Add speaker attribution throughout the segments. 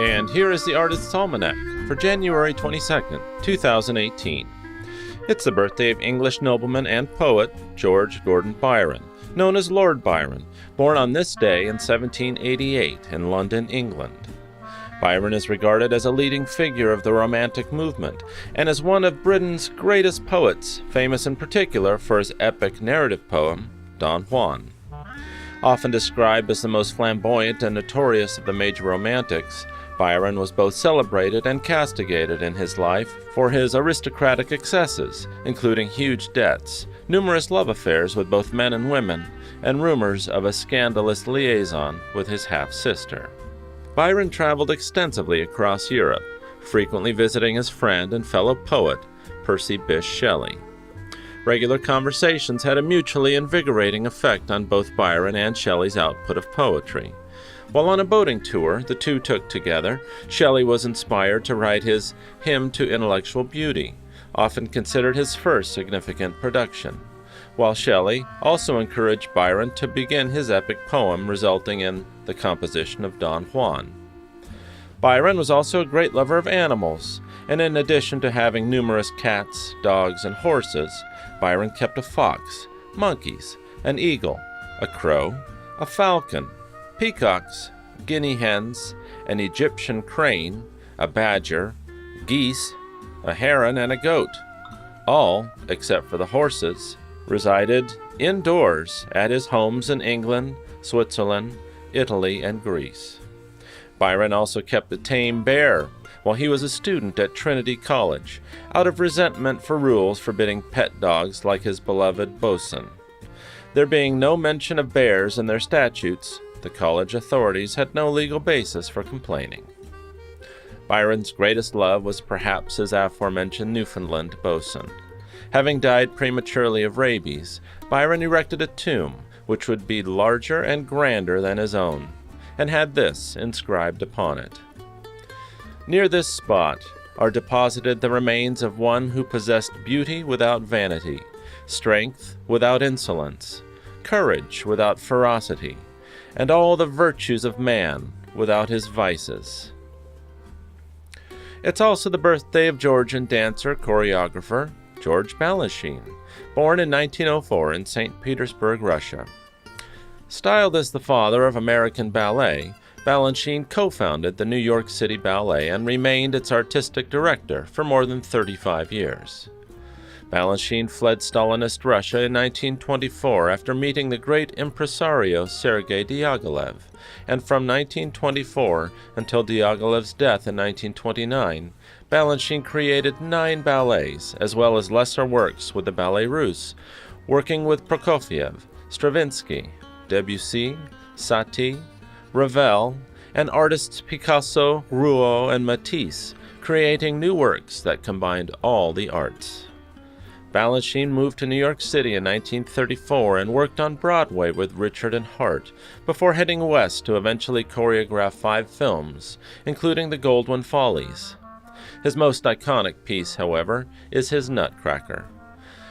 Speaker 1: And here is the Artist's Almanac for January 22nd, 2018. It's the birthday of English nobleman and poet George Gordon Byron, known as Lord Byron, born on this day in 1788 in London, England. Byron is regarded as a leading figure of the Romantic movement and as one of Britain's greatest poets, famous in particular for his epic narrative poem, Don Juan. Often described as the most flamboyant and notorious of the major romantics, Byron was both celebrated and castigated in his life for his aristocratic excesses, including huge debts, numerous love affairs with both men and women, and rumors of a scandalous liaison with his half-sister. Byron traveled extensively across Europe, frequently visiting his friend and fellow poet, Percy Bysshe Shelley. Regular conversations had a mutually invigorating effect on both Byron and Shelley's output of poetry. While on a boating tour the two took together, Shelley was inspired to write his Hymn to Intellectual Beauty, often considered his first significant production, while Shelley also encouraged Byron to begin his epic poem, resulting in the composition of Don Juan. Byron was also a great lover of animals, and in addition to having numerous cats, dogs, and horses, Byron kept a fox, monkeys, an eagle, a crow, a falcon, peacocks, guinea hens, an Egyptian crane, a badger, geese, a heron, and a goat. All, except for the horses, resided indoors at his homes in England, Switzerland, Italy, and Greece. Byron also kept a tame bear while he was a student at Trinity College, out of resentment for rules forbidding pet dogs like his beloved bosun. There being no mention of bears in their statutes, the college authorities had no legal basis for complaining. Byron's greatest love was perhaps his aforementioned Newfoundland bosun. Having died prematurely of rabies, Byron erected a tomb which would be larger and grander than his own, and had this inscribed upon it: "Near this spot are deposited the remains of one who possessed beauty without vanity, strength without insolence, courage without ferocity, and all the virtues of man without his vices." It's also the birthday of Georgian dancer, choreographer, George Balanchine, born in 1904 in St. Petersburg, Russia. Styled as the father of American ballet, Balanchine co-founded the New York City Ballet and remained its artistic director for more than 35 years. Balanchine fled Stalinist Russia in 1924 after meeting the great impresario Sergei Diaghilev, and from 1924 until Diaghilev's death in 1929, Balanchine created 9 ballets, as well as lesser works with the Ballet Russe, working with Prokofiev, Stravinsky, Debussy, Satie, Ravel, and artists Picasso, Rouault, and Matisse, creating new works that combined all the arts. Balanchine moved to New York City in 1934 and worked on Broadway with Richard and Hart, before heading west to eventually choreograph 5 films, including The Goldwyn Follies. His most iconic piece, however, is his Nutcracker,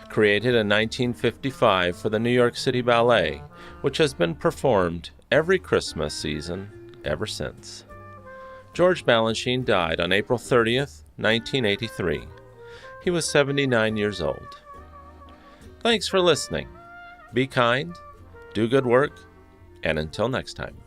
Speaker 1: created in 1955 for the New York City Ballet, which has been performed every Christmas season ever since. George Balanchine died on April 30th, 1983. He was 79 years old. Thanks for listening. Be kind, do good work, and until next time.